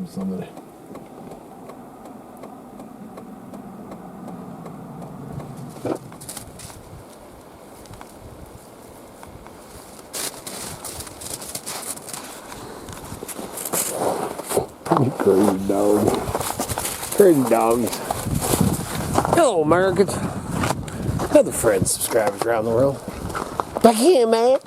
from somebody. You crazy dog. Crazy dogs. Hello, Americans. Other friends, subscribers around the world. Back here, man.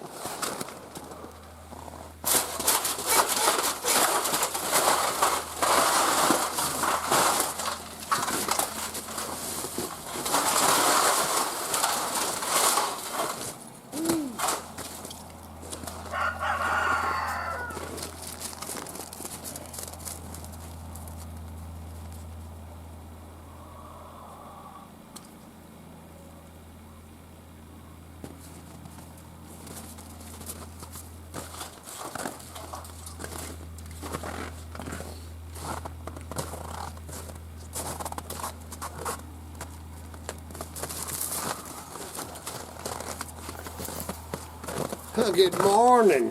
Oh, good morning.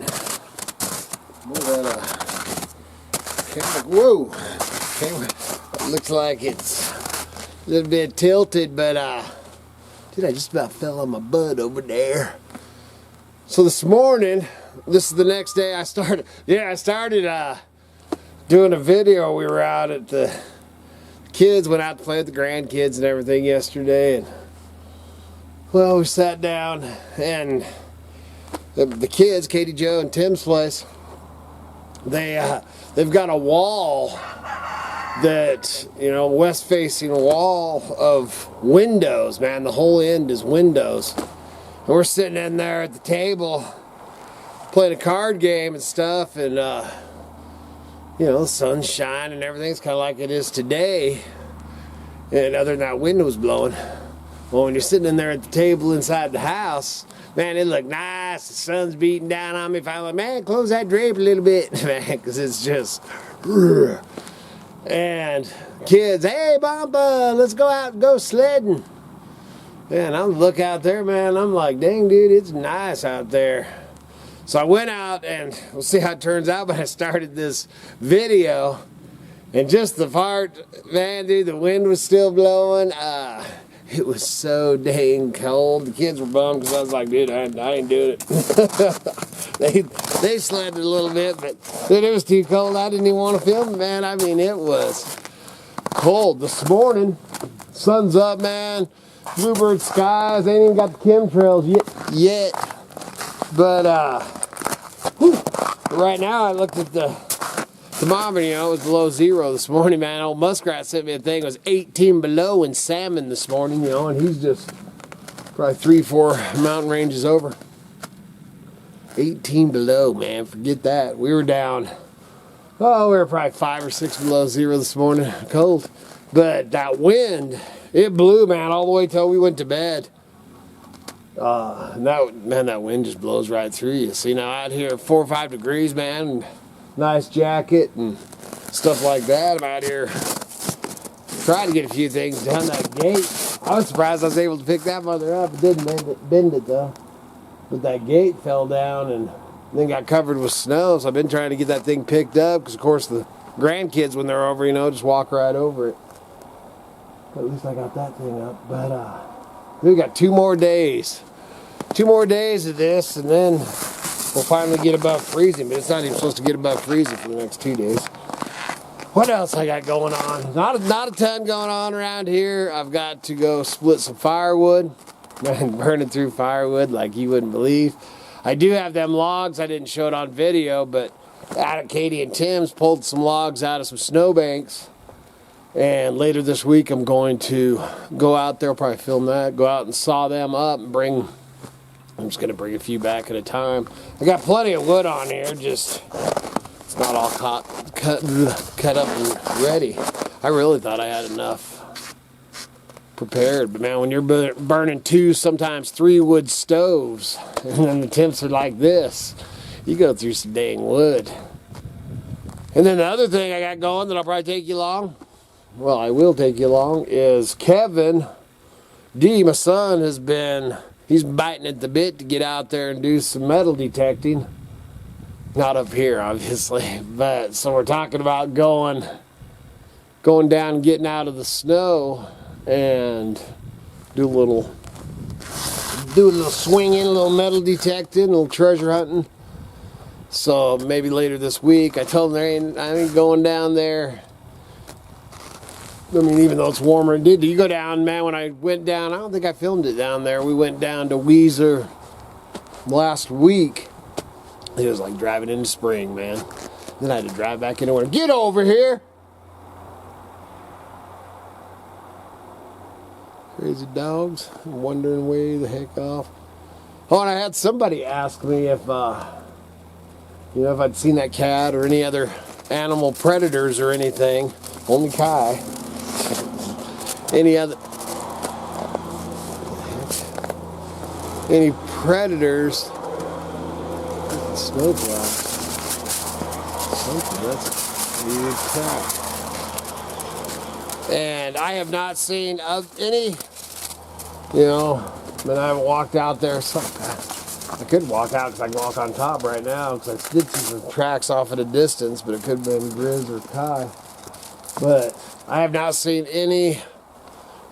Whoa. It looks like it's a little bit tilted, but dude, I just about fell on my butt over there. So this morning, this is the next day I started. Yeah, I started doing a video. We were out at the kids, went out to play with the grandkids and everything yesterday, and well, we sat down and the kids, Katie, Joe, and Tim's place, they've got a wall that, you know, west-facing wall of windows, man. The whole end is windows. And we're sitting in there at the table playing a card game and stuff, and, you know, the sun's shining and everything's kind of like it is today. And other than that, wind was blowing. Well, when you're sitting in there at the table inside the house, man, it looked nice. The sun's beating down on me. Finally, man, close that drape a little bit, man, because it's just. And kids, hey, Bumpa, let's go out and go sledding. Man, I look out there, man. I'm like, dang, dude, it's nice out there. So I went out, and we'll see how it turns out. But I started this video, and just the part, man, dude, the wind was still blowing. It was so dang cold. The kids were bummed because I was like, dude, I ain't doing it. they sledded a little bit, but dude, it was too cold. I didn't even want to film it, man. I mean, it was cold. This morning, sun's up, man. Bluebird skies. Ain't even got the chemtrails yet. But right now, I looked at the thermometer, you know, it was below zero this morning, man. Old Muskrat sent me a thing. It was 18 below in salmon this morning, you know, and he's just probably 3-4 mountain ranges over. 18 below, man. Forget that. We were down, oh, we were probably 5 or 6 below zero this morning. Cold. But that wind, it blew, man, all the way till we went to bed. And that wind just blows right through you. See, now out here, 4 or 5 degrees, man. Nice jacket and stuff like that. I'm out here trying to get a few things done. That gate, I was surprised I was able to pick that mother up. It didn't bend it though. But that gate fell down and then got covered with snow. So I've been trying to get that thing picked up because, of course, the grandkids, when they're over, you know, just walk right over it. But at least I got that thing up. But we got 2 more days. 2 more days of this, and then we'll finally get above freezing, but it's not even supposed to get above freezing for the next 2 days. What else I got going on? Not a ton going on around here. I've got to go split some firewood. Man, burning through firewood like you wouldn't believe. I do have them logs. I didn't show it on video, but out of Katie and Tim's pulled some logs out of some snowbanks. And later this week, I'm going to go out there, I'll probably film that, go out and saw them up and I'm just going to bring a few back at a time. I got plenty of wood on here, just it's not all cut up and ready. I really thought I had enough prepared, but man, when you're burning 2, sometimes 3 wood stoves, and then the temps are like this, you go through some dang wood. And then the other thing I got going that I'll probably take you along, well, I will take you along, is Kevin D, my son, he's biting at the bit to get out there and do some metal detecting. Not up here, obviously. But so we're talking about going down and getting out of the snow and do a little swinging, a little metal detecting, a little treasure hunting. So maybe later this week. I told them I ain't going down there. I mean, even though it's warmer. Did you go down, man? When I went down, I don't think I filmed it down there. We went down to Weezer last week. It was like driving into spring, man. Then I had to drive back into winter. Get over here! Crazy dogs. I'm wandering way the heck off. Oh, and I had somebody ask me if, if I'd seen that cat or any other animal predators or anything. Only Kai. Any predators? Snowplow. Something, that's a weird cat. And I have not seen any, but I haven't walked out there. I could walk out because I can walk on top right now because I did see some tracks off at a distance, but it could have been Grizz or Kai. But I have not seen any,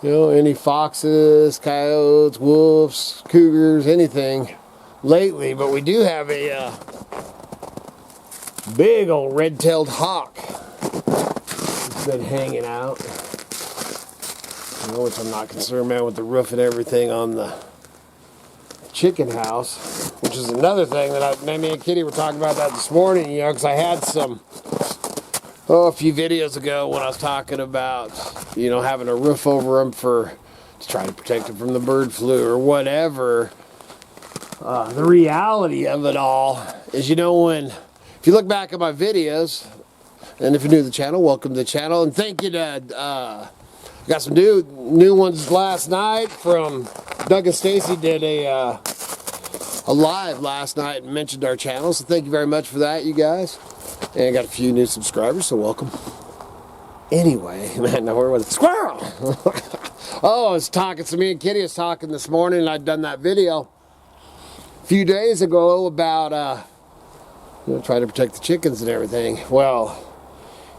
any foxes, coyotes, wolves, cougars, anything lately. But we do have a big old red-tailed hawk that's been hanging out. Which I'm not concerned, man, with the roof and everything on the chicken house, which is another thing that me and Kitty were talking about that this morning, because I had a few videos ago when I was talking about, having a roof over them to try to protect them from the bird flu or whatever. The reality of it all is, if you look back at my videos, and if you're new to the channel, welcome to the channel, and thank you to, got some new ones last night from Doug and Stacy did a live last night and mentioned our channel, so thank you very much for that, you guys. And I got a few new subscribers, so welcome. Anyway, man, now where was it? Squirrel! Oh, I was talking, so me and Kitty was talking this morning, and I'd done that video a few days ago about, trying to protect the chickens and everything. Well,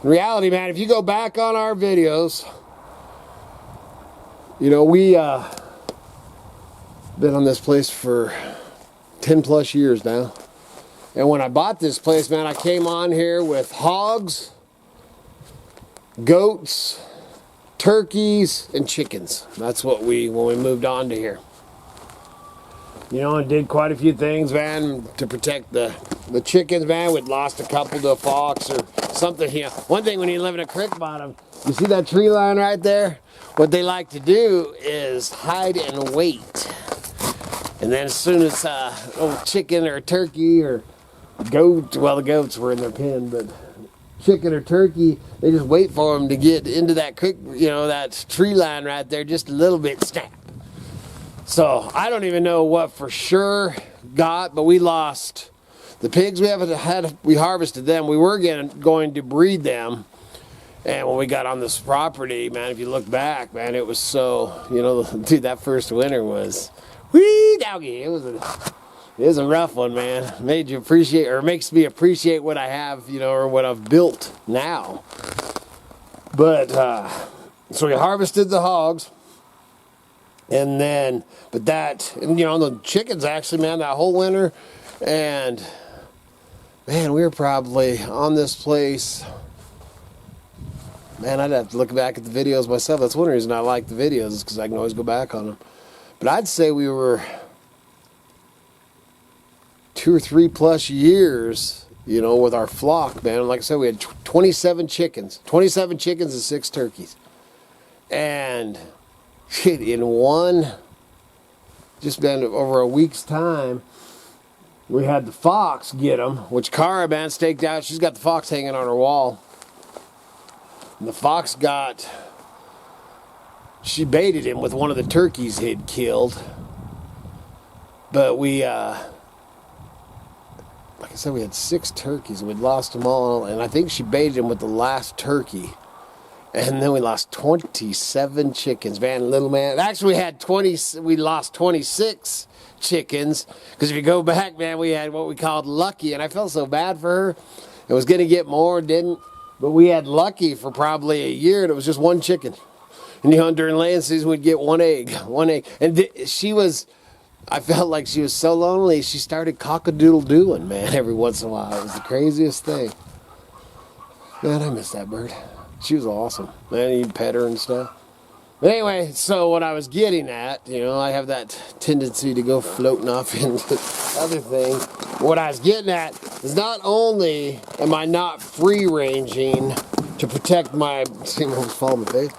in reality, man, if you go back on our videos, we been on this place for 10 plus years now. And when I bought this place, man, I came on here with hogs, goats, turkeys, and chickens. That's what when we moved on to here. And did quite a few things, man, to protect the chickens, man. We'd lost a couple to a fox or something here. One thing when you live in a Crick Bottom, you see that tree line right there? What they like to do is hide and wait. And then as soon as old chicken or turkey or goat, well, the goats were in their pen, but chicken or turkey, they just wait for them to get into that creek, that tree line right there, just a little bit, snap. So I don't even know what for sure got, but we lost the pigs. We harvested them. We were going to breed them. And when we got on this property, man, if you look back, man, it was so, dude, that first winter was, whee, doggy. It was a rough one, man. Makes me appreciate what I have, or what I've built now. But, so we harvested the hogs. And then, the chickens actually, man, that whole winter. And, man, we were probably on this place. Man, I'd have to look back at the videos myself. That's one reason I like the videos, is because I can always go back on them. But I'd say we were 2 or 3 plus years, with our flock, man. Like I said, we had 27 chickens. 27 chickens and 6 turkeys. And shit, just been over a week's time, we had the fox get them, which Cara, man, staked out. She's got the fox hanging on her wall. And the fox she baited him with one of the turkeys he'd killed. But we, like I said, we had 6 turkeys and we'd lost them all. And I think she baited him with the last turkey. And then we lost 27 chickens, man, little man. Actually, we lost 26 chickens, because if you go back, man, we had what we called Lucky, and I felt so bad for her. It was going to get more, didn't, but we had Lucky for probably a year, and it was just one chicken. And you know, during laying season, we'd get one egg. And I felt like she was so lonely, she started cock-a-doodle-dooing, man, every once in a while. It was the craziest thing. Man, I miss that bird. She was awesome. Man, you'd pet her and stuff. But anyway, so what I was getting at, you know, I have that tendency to go floating off into other things. What I was getting at is not only am I not free-ranging to protect my, see what was falling my face,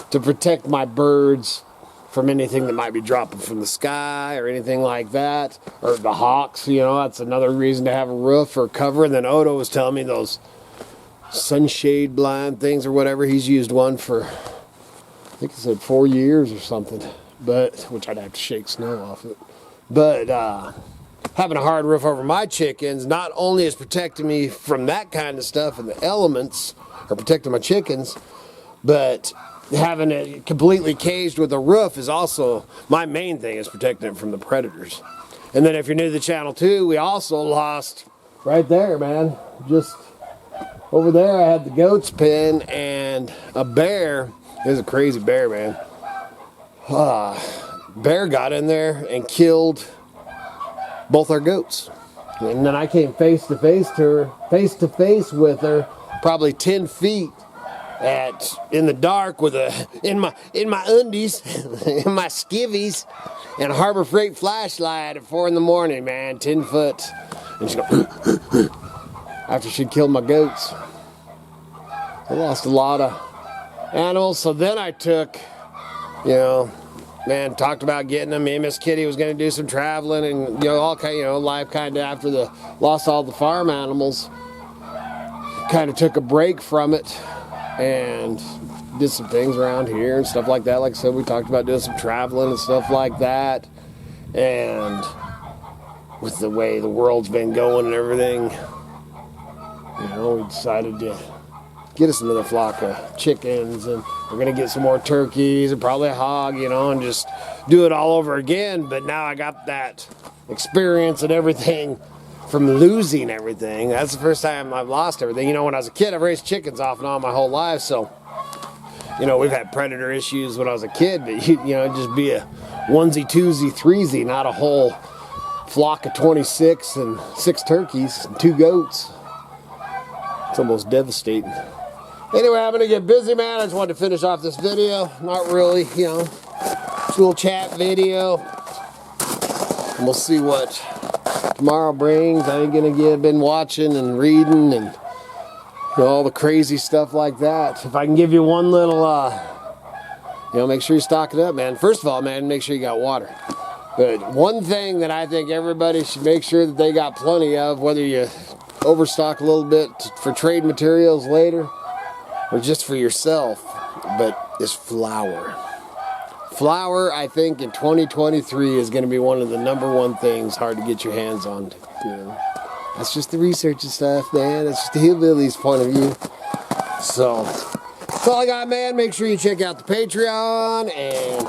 to protect my birds from anything that might be dropping from the sky or anything like that, or the hawks, you know, that's another reason to have a roof or cover. And then Odo was telling me those sunshade blind things or whatever, he's used one for, I think he said 4 years or something, but which I'd have to shake snow off it. But having a hard roof over my chickens not only is protecting me from that kind of stuff and the elements, or protecting my chickens, but having it completely caged with a roof is also my main thing, is protecting it from the predators. And then if you're new to the channel too, we also lost right there, man, just over there. I had the goat's pen and a bear. It was a crazy bear, man. Bear got in there and killed both our goats. And then I came face to face with her, probably 10 feet in the dark with in my undies, in my skivvies, and a Harbor Freight flashlight at 4 in the morning, man, 10 foot. And she go, after she'd killed my goats. I lost a lot of animals, so then I took, you know, man, talked about getting them. Me and Miss Kitty was going to do some traveling and, you know, all kind, you know, life kind of after the lost all the farm animals. Kind of took a break from it and did some things around here and stuff like that. Like I said, we talked about doing some traveling and stuff like that. And with the way the world's been going and everything, you know, we decided to get us another flock of chickens, and we're gonna get some more turkeys and probably a hog, you know, and just do it all over again. But now I got that experience and everything from losing everything. That's the first time I've lost everything. You know, when I was a kid, I've raised chickens off and on my whole life, so, you know, we've had predator issues when I was a kid, but you know, just be a onesie, twosie, threesie, not a whole flock of 26 and 6 turkeys and 2 goats. It's almost devastating. Anyway, I'm gonna get busy, man. I just wanted to finish off this video. Not really, you know, just a little chat video. And we'll see what tomorrow brings. I ain't gonna been watching and reading and, you know, all the crazy stuff like that. If I can give you one little, you know, make sure you stock it up, man. First of all, man, make sure you got water. But one thing that I think everybody should make sure that they got plenty of, whether you overstock a little bit for trade materials later or just for yourself, but is flour. Flour, I think, in 2023 is going to be one of the #1 things hard to get your hands on. You know, that's just the research and stuff, man. That's just the hillbilly's point of view. So, that's all I got, man. Make sure you check out the Patreon, and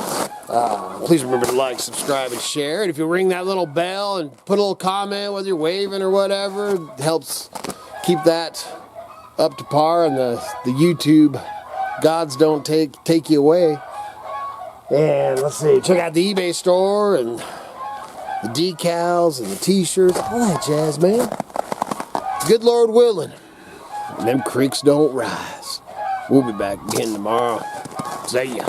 please remember to like, subscribe, and share. And if you ring that little bell and put a little comment, whether you're waving or whatever, it helps keep that up to par, and the YouTube gods don't take you away. And let's see, check out the eBay store and the decals and the t-shirts, all that jazz, man. Good Lord willing, and them creeks don't rise. We'll be back again tomorrow. See ya.